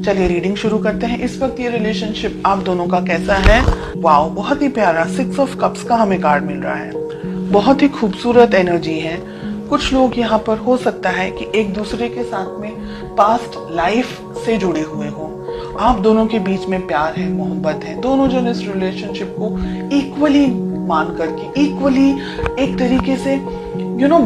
चलिए रीडिंग शुरू करते हैं। इस वक्त ये रिलेशनशिप आप दोनों का कैसा है? वाओ, बहुत ही प्यारा 6 ऑफ कप्स का हमें कार्ड मिल रहा है। बहुत ही खूबसूरत एनर्जी है। कुछ लोग यहाँ पर हो सकता है कि एक दूसरे के साथ में पास्ट लाइफ से जुड़े हुए हो। आप दोनों के बीच में प्यार है, मोहब्बत है। दोनों जन इस रिलेशनशिप को इक्वली मान करके, इक्वली एक तरीके से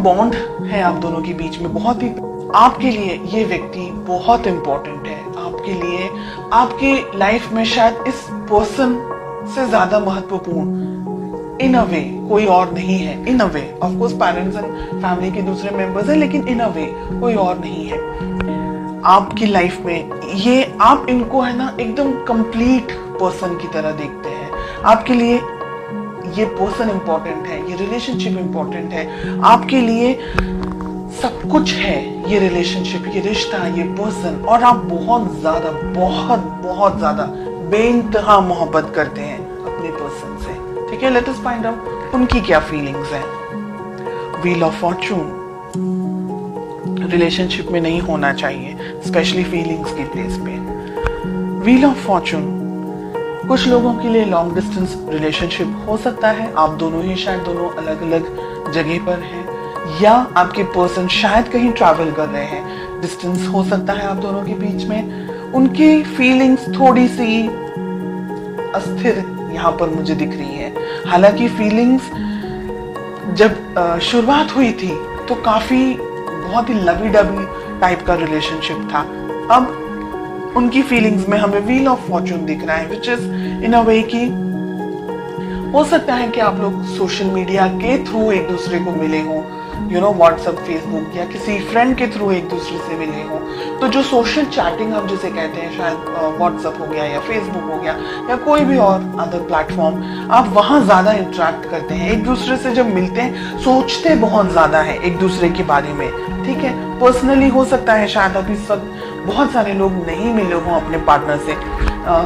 बॉन्ड है आप दोनों के बीच में। बहुत ही आपके लिए ये व्यक्ति बहुत इंपॉर्टेंट है। आपके लिए, आपकी लाइफ में शायद इस पर्सन से ज्यादा महत्वपूर्ण इन अ वे कोई और नहीं है। In a way of course parents and family के दूसरे मेंबर्स हैं, लेकिन इन अ वे कोई और नहीं है आपकी लाइफ में। ये आप इनको है ना एकदम कंप्लीट पर्सन की तरह देखते हैं। आपके लिए ये पर्सन इंपॉर्टेंट है, ये रिलेशनशिप इंपॉर्टेंट है। आपके लिए सब कुछ है ये रिलेशनशिप, ये रिश्ता, ये पर्सन। और आप बहुत ज्यादा बेइंतहा मोहब्बत करते हैं अपने पर्सन से। ठीक है, लेट अस फाइंड आउट उनकी क्या फीलिंग्स हैं। व्हील ऑफ फॉर्चून रिलेशनशिप में नहीं होना चाहिए, स्पेशली फीलिंग्स की प्लेस पे। व्हील ऑफ फॉर्चून कुछ लोगों के लिए लॉन्ग डिस्टेंस रिलेशनशिप हो सकता है। आप दोनों ही शायद दोनों अलग अलग जगह पर हैं, या आपके पर्सन शायद कहीं ट्रैवल कर रहे हैं। डिस्टेंस हो सकता है आप दोनों के बीच में। उनकी फीलिंग्स थोड़ी सी अस्थिर यहाँ पर मुझे दिख रही है। हालांकि फीलिंग्स जब शुरुआत हुई थी तो काफी बहुत ही लवी डबी टाइप का रिलेशनशिप था। अब उनकी फीलिंग्स में हमें व्हील ऑफ फॉर्चून दिख रहा है, विच इज इन अ वे की हो सकता है कि आप लोग सोशल मीडिया के थ्रू एक दूसरे को मिले हो, व्हाट्सएप, फेसबुक या किसी फ्रेंड के थ्रू एक दूसरे से मिले हो। तो जो सोशल चैटिंग हम जिसे कहते हैं, शायद व्हाट्सएप हो गया या फेसबुक हो गया या कोई भी और अदर प्लेटफॉर्म, आप वहां ज्यादा इंटरेक्ट करते हैं। एक दूसरे से जब मिलते हैं सोचते बहुत ज्यादा है एक दूसरे के बारे में। ठीक है, पर्सनली हो सकता है शायद अभी इस वक्त बहुत सारे लोग नहीं मिले हों अपने पार्टनर से।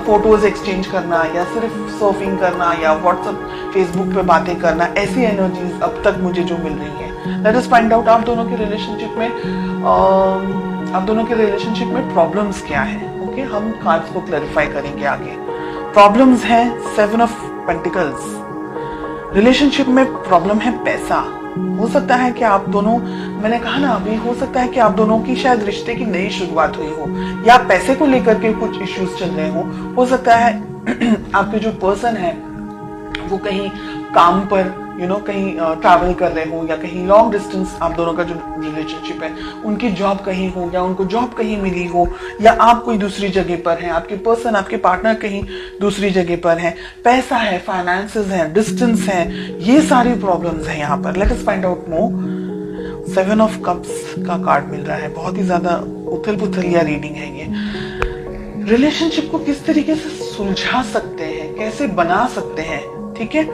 फोटोज एक्सचेंज करना या सिर्फ सर्फिंग करना या व्हाट्सएप, फेसबुक पे बातें करना, ऐसी एनर्जीज अब तक मुझे जो मिल रही है। लेट अस फाइंड आउट आप दोनों के रिलेशनशिप में प्रॉब्लम्स क्या है। ओके, हम कार्ड्स को क्लैरिफाई करेंगे आगे। प्रॉब्लम्स है 7 ऑफ पेंटिकल्स। रिलेशनशिप में प्रॉब्लम है पैसा। हो सकता है कि आप दोनों, मैंने कहा ना अभी, हो सकता है कि आप दोनों की शायद रिश्ते की नई शुरुआत हुई हो या पैसे को लेकर के कुछ इश्यूज चल रहे हो सकता है आपके जो पर्सन है वो कहीं काम पर कहीं ट्रैवल कर रहे हो, या कहीं लॉन्ग डिस्टेंस आप दोनों का जो रिलेशनशिप है उनकी जॉब कहीं हो, या उनको जॉब कहीं मिली हो, या आप कोई दूसरी जगह पर हैं, आपके पर्सन, आपके पार्टनर कहीं दूसरी जगह पर है। पैसा है, फाइनेंसेस है, डिस्टेंस है, ये सारी प्रॉब्लम्स है यहाँ पर। Let us find out more. 7 of cups का कार्ड मिल रहा है। बहुत ही ज्यादा उथल पुथलिया रीडिंग है ये। रिलेशनशिप को किस तरीके से सुलझा सकते हैं, कैसे बना सकते हैं। ठीक है,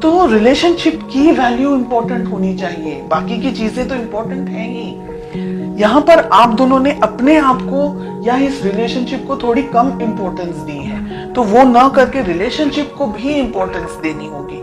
तो रिलेशनशिप की वैल्यू इंपॉर्टेंट होनी चाहिए, बाकी की चीजें तो इंपॉर्टेंट है ही। यहाँ पर आप दोनों ने अपने आप को या इस रिलेशनशिप को थोड़ी कम इंपॉर्टेंस दी है, तो वो ना करके रिलेशनशिप को भी इंपॉर्टेंस देनी होगी।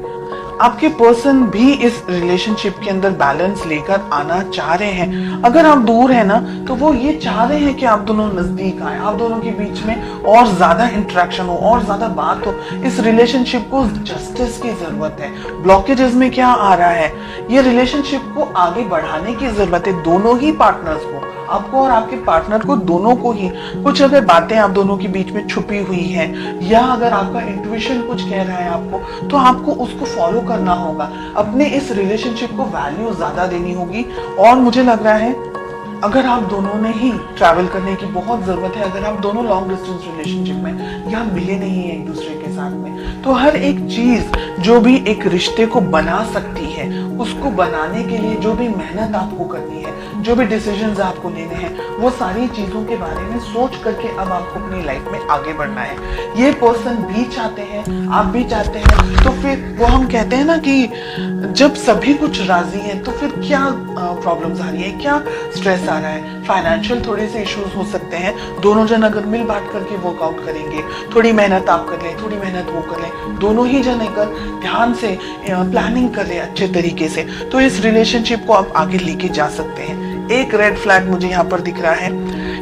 आपके पर्सन भी इस रिलेशनशिप के अंदर बैलेंस लेकर आना चाह रहे हैं। अगर आप दूर है ना, तो वो ये चाह रहे हैं कि आप दोनों नजदीक आए, आप दोनों के बीच में और ज्यादा इंटरेक्शन हो, और ज्यादा बात हो। इस रिलेशनशिप को जस्टिस की जरूरत है। ब्लॉकेजेस में क्या आ रहा है, ये रिलेशनशिप को आगे बढ़ाने की जरूरत है। दोनों ही पार्टनर्स को, आपको और आपके पार्टनर को, दोनों को ही कुछ अगर बातें आप दोनों के बीच में छुपी हुई हैं, या अगर आपका इंट्यूशन कुछ कह रहा है आपको, तो आपको उसको फॉलो करना होगा। अपने इस रिलेशनशिप को वैल्यू ज्यादा देनी होगी। और मुझे लग रहा है अगर आप दोनों ने ही ट्रैवल करने की बहुत जरूरत है, अगर आप दोनों लॉन्ग डिस्टेंस रिलेशनशिप में या मिले नहीं है एक दूसरे के साथ में, तो हर एक चीज जो भी एक रिश्ते को बना सकती है, उसको बनाने के लिए जो भी मेहनत आपको करनी है, जो भी डिसीजंस आपको लेने हैं, वो सारी चीजों के बारे में सोच करके अब आपको अपनी लाइफ में आगे बढ़ना है। ये पर्सन भी चाहते हैं, आप भी चाहते हैं, तो फिर वो हम कहते हैं ना कि जब सभी कुछ राजी हैं तो फिर क्या प्रॉब्लम्स आ रही है, क्या स्ट्रेस आ रहा है। फाइनेंशियल थोड़े से इश्यूज हो सकते हैं। दोनों जन अगर मिल बांट करके वर्कआउट करेंगे, थोड़ी मेहनत आप कर लें, थोड़ी मेहनत वो कर लें, दोनों ही जन अगर ध्यान से प्लानिंग कर ले अच्छे तरीके से, तो इस रिलेशनशिप को आप आगे लेके जा सकते हैं। एक रेड फ्लैग मुझे यहाँ पर दिख रहा है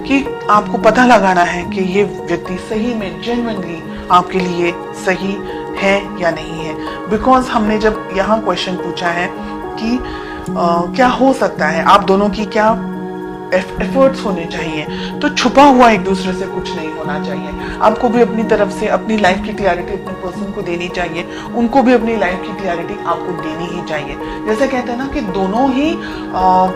कि आपको पता लगाना है कि ये व्यक्ति सही में जेन्युइनली आपके लिए सही है या नहीं है। बिकॉज हमने जब यहाँ क्वेश्चन पूछा है कि क्या हो सकता है, आप दोनों की क्या एफर्ट्स होने चाहिए, तो छुपा हुआ एक दूसरे से कुछ नहीं होना चाहिए। आपको भी अपनी तरफ से अपनी लाइफ की क्लैरिटी अपने पर्सन को देनी चाहिए, उनको भी अपनी लाइफ की क्लैरिटी आपको देनी ही चाहिए। जैसे कहते हैं ना कि दोनों ही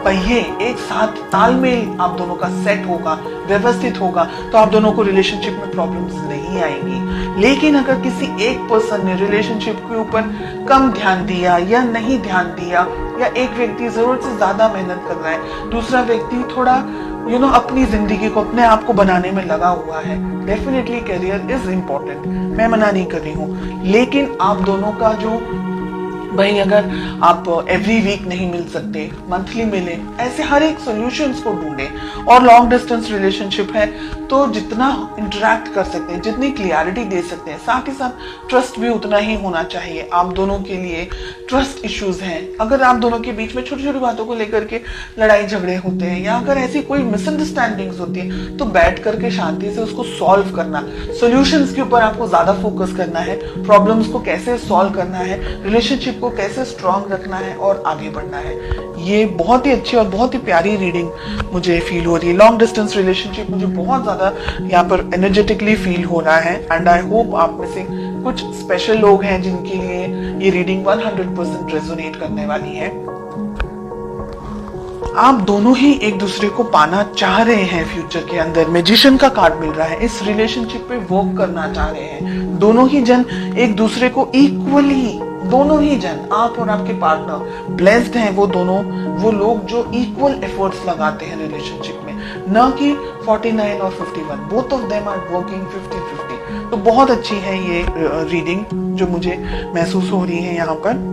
पहिए एक साथ तालमेल आप दोनों का सेट होगा, व्यवस्थित होगा, तो आप दोनों को रिलेशनशिप में प्रॉब्लम्स नहीं आएंगी। लेकिन अगर किसी एक पर्सन ने रिलेशनशिप के ऊपर कम ध्यान दिया या नहीं ध्यान दिया, या एक व्यक्ति जरूरत से ज्यादा मेहनत कर रहा है, दूसरा व्यक्ति थोड़ा अपनी जिंदगी को अपने आप को बनाने में लगा हुआ है, डेफिनेटली करियर इज इम्पोर्टेंट, मैं मना नहीं कर रही हूँ। लेकिन आप दोनों का जो भाई, अगर आप एवरी वीक नहीं मिल सकते, मंथली मिले, ऐसे हर एक सॉल्यूशंस को ढूंढें। और लॉन्ग डिस्टेंस रिलेशनशिप है तो जितना इंटरेक्ट कर सकते हैं, जितनी क्लियरिटी दे सकते हैं, साथ ही साथ ट्रस्ट भी उतना ही होना चाहिए। आप दोनों के लिए ट्रस्ट इश्यूज हैं, अगर आप दोनों के बीच में छोटी छोटी बातों को लेकर के लड़ाई झगड़े होते हैं, या अगर ऐसी कोई मिसअंडरस्टैंडिंग्स होती है, तो बैठ करके शांति से उसको सॉल्व करना, सॉल्यूशंस के ऊपर आपको ज्यादा फोकस करना है, प्रॉब्लम्स को कैसे सॉल्व करना है, रिलेशनशिप को कैसे स्ट्रांग रखना है और आगे बढ़ना है। ये बहुत ही अच्छी और बहुत ही प्यारी रीडिंग मुझे फील हो रही है। लॉन्ग डिस्टेंस रिलेशनशिप मुझे बहुत ज्यादा यहाँ पर एनर्जेटिकली फील हो रहा है, एंड आई होप आप में से कुछ स्पेशल लोग हैं जिनके लिए ये रीडिंग 100% रेजोनेट करने वाली है। आप दोनों ही एक दूसरे को पाना चाह रहे हैं फ्यूचर के अंदर, मैजिशियन का कार्ड मिल रहा है, इस रिलेशनशिप पे वर्क करना चाह रहे हैं। दोनों ही जन एक दूसरे को इक्वली, दोनों ही जन, आप और आपके पार्टनर ब्लेस्ड हैं, वो दोनों वो लोग जो इक्वल एफर्ट्स लगाते हैं रिलेशनशिप में, न कि 49 और 51, both of them are working 50-50। तो बहुत अच्छी है ये रीडिंग जो मुझे महसूस हो रही है यहाँ पर।